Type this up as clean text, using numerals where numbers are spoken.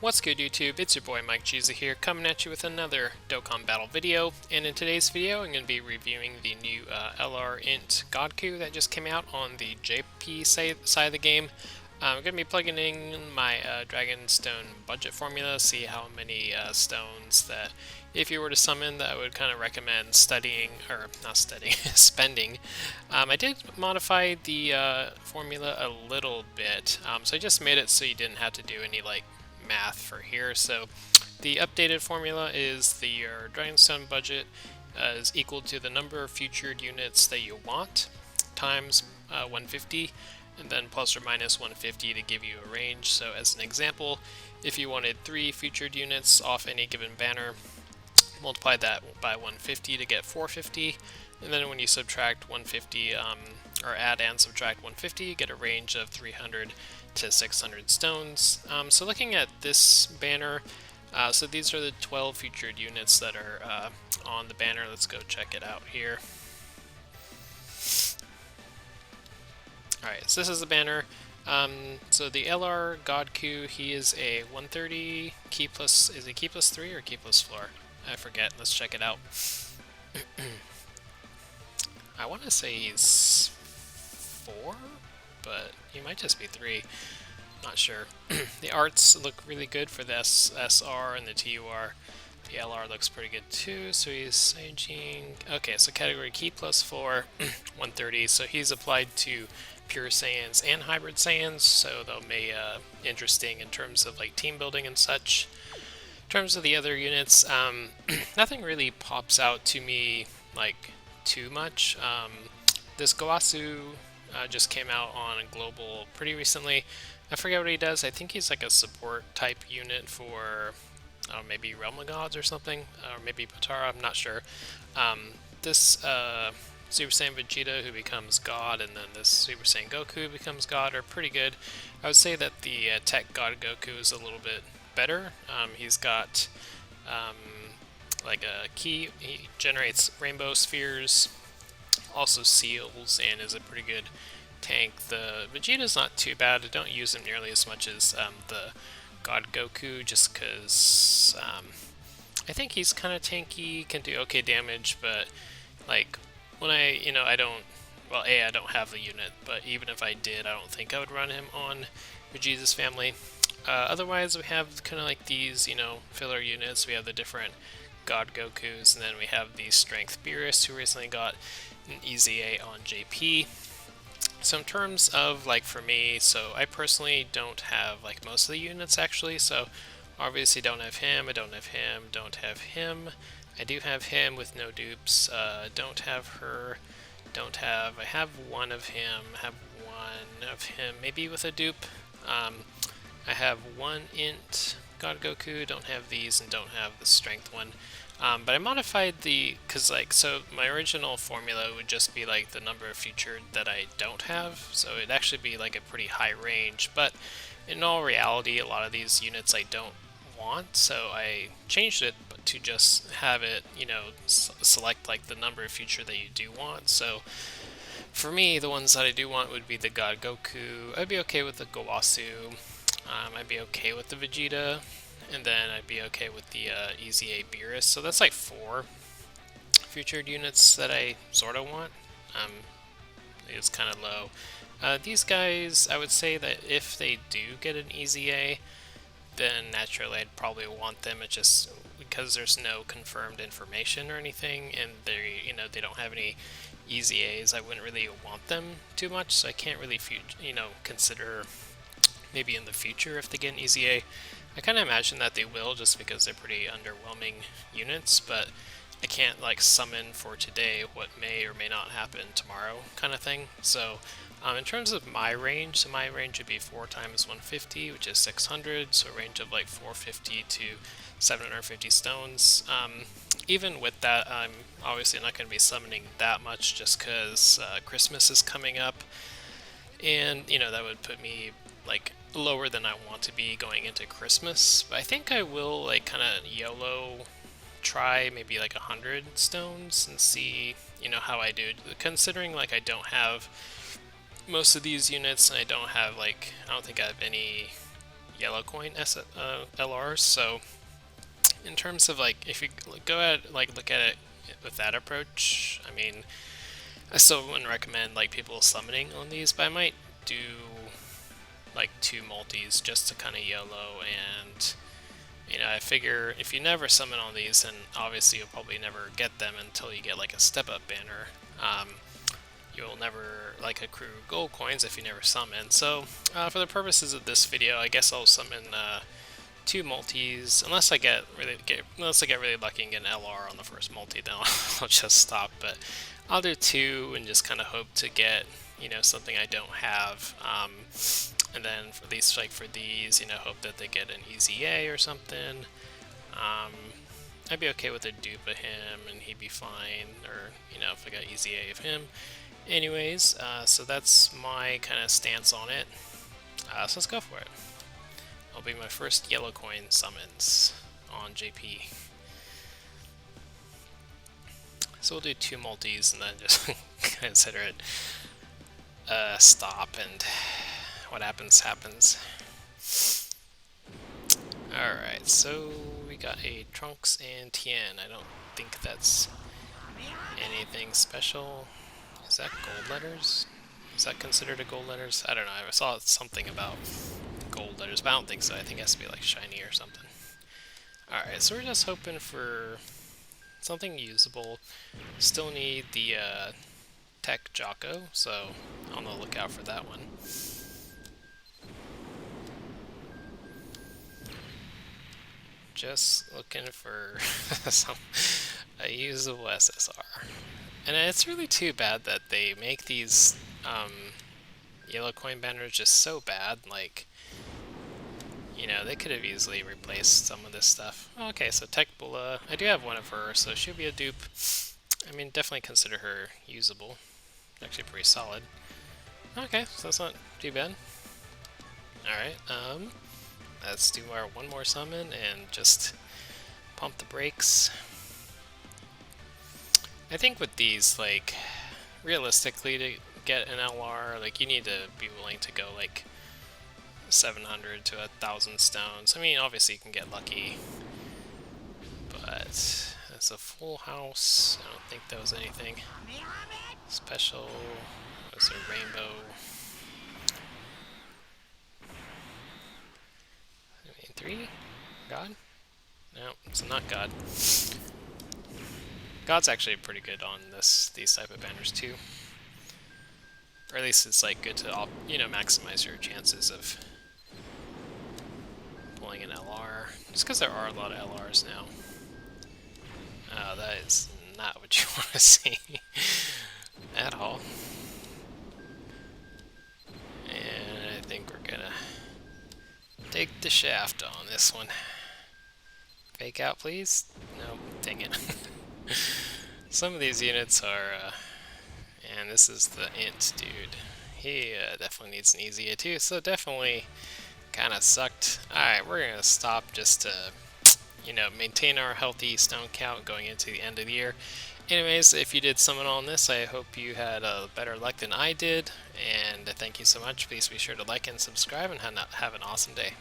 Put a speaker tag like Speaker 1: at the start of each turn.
Speaker 1: What's good YouTube? It's your boy MikeJeezy here, coming at you with another Dokkan Battle video. And in today's video I'm going to be reviewing the new LR INT Goku that just came out on the JP side of the game. I'm going to be plugging in my Dragonstone budget formula, see how many stones that if you were to summon that I would kind of recommend studying, or not studying, spending. I did modify the formula a little bit, so I just made it so you didn't have to do any like math for here. So the updated formula is your Dragonstone budget is equal to the number of featured units that you want times 150, and then plus or minus 150 to give you a range. So as an example, if you wanted 3 featured units off any given banner, multiply that by 150 to get 450, and then when you subtract 150 or add and subtract 150, you get a range of 300 to 600 stones. So looking at this banner, so these are the 12 featured units that are on the banner. Let's go check it out here. Alright, so this is the banner. So the LR Goku, he is a 130 key plus, is it key plus 3 or key plus floor? I forget, let's check it out. I want to say he's 4, but he might just be 3. Not sure. The arts look really good for the SR and the TUR. The LR looks pretty good too, so he's Saiyajin. Okay, so category key plus 4, 130, so he's applied to pure Saiyans and hybrid Saiyans, so they'll be interesting in terms of like team building and such. In terms of the other units, nothing really pops out to me like too much. This Goku just came out on a global pretty recently. I forget what he does. I think he's like a support type unit for maybe Realm of Gods or something, or maybe Potara, I'm not sure. This Super Saiyan Vegeta who becomes God, and then this Super Saiyan Goku who becomes God are pretty good. I would say that the Tech God Goku is a little bit better. He's got like a key, he generates rainbow spheres, also seals, and is a pretty good tank. The Vegeta's not too bad. I don't use him nearly as much as the God Goku, just because I think he's kind of tanky, can do okay damage, but like when I don't, well, I don't have the unit, but even if I did, I don't think I would run him on Vegeta's family. Otherwise, we have kind of like these, filler units. We have the different God Gokus, and then we have the Strength Beerus, who recently got an EZA on JP. So in terms of like for me, so I personally don't have like most of the units actually, so obviously don't have him, I don't have him, don't have him. I do have him with no dupes, don't have her, I have one of him, maybe with a dupe. I have one INT God Goku, don't have these, and don't have the strength one. But I modified so my original formula would just be like the number of featured that I don't have, so it'd actually be like a pretty high range, but in all reality, a lot of these units I don't want, so I changed it to just have it, select like the number of feature that you do want. So for me, the ones that I do want would be the God Goku. I'd be okay with the Gowasu. I'd be okay with the Vegeta, and then I'd be okay with the EZA Beerus. So that's like 4 featured units that I sort of want. It's kind of low. These guys, I would say that if they do get an EZA, then naturally I'd probably want them. It's just because there's no confirmed information or anything, and they don't have any EZAs, I wouldn't really want them too much, so I can't really consider maybe in the future if they get an EZA. I kind of imagine that they will, just because they're pretty underwhelming units, but I can't like summon for today what may or may not happen tomorrow kind of thing. So in terms of my range, so my range would be 4 times 150, which is 600, so a range of like 450 to 750 stones. Even with that, I'm obviously not going to be summoning that much, just because Christmas is coming up, and that would put me like lower than I want to be going into Christmas. But I think I will like kind of YOLO try maybe like 100 stones and see how I do, considering like I don't have most of these units, and I don't think I have any yellow coin LRs. So in terms of like, if you go at like look at it with that approach, I mean, I still wouldn't recommend like people summoning on these, but I might do like 2 multis just to kind of YOLO. And you know, I figure if you never summon on these, then obviously you'll probably never get them until you get like a step up banner. You'll never like accrue gold coins if you never summon. So for the purposes of this video, I guess I'll summon 2 multis, unless I get really lucky and get an LR on the first multi, then I'll just stop. But I'll do 2 and just kind of hope to get, you know, something I don't have. And then for these, like for these, you know, hope that they get an easy A or something. I'd be okay with a dupe of him and he'd be fine, or, you know, if I got easy A of him. Anyways, so that's my kind of stance on it. So let's go for it. It'll be my first yellow coin summons on JP. So we'll do 2 multis and then just consider it a stop, and what happens happens. Alright, so we got a Trunks and Tien. I don't think that's anything special. Is that gold letters? Is that considered a gold letters? I don't know. I saw something about gold letters, but I don't think so. I think it has to be like shiny or something. Alright, so we're just hoping for something usable. Still need the Tech Jocko, so on the lookout for that one. Just looking for a usable SSR. And it's really too bad that they make these yellow coin banners just so bad. Like, you know, they could have easily replaced some of this stuff. Okay, so Tech Bulla, I do have one of her, so she'll be a dupe. I mean, definitely consider her usable. Actually pretty solid. Okay, so that's not too bad. Alright, let's do our 1 more summon and just pump the brakes. I think with these, like, realistically, to get an LR, like, you need to be willing to go, like, 700 to 1,000 stones. I mean, obviously you can get lucky, but it's a full house. I don't think that was anything special. Was a rainbow. I mean, 3? God? No, it's not God. God's actually pretty good on these type of banners too. Or at least it's like good to, you know, maximize your chances of pulling an LR. Just because there are a lot of LRs now. Oh, that is not what you want to see at all. And I think we're gonna take the shaft on this one. Fake out, please. Nope, dang it. Some of these units are, and this is the INT dude. He definitely needs an easy A too, so definitely kind of sucked. Alright, we're gonna stop just to, you know, maintain our healthy stone count going into the end of the year. Anyways, if you did summon on this, I hope you had better luck than I did, and thank you so much. Please be sure to like and subscribe, and have an awesome day.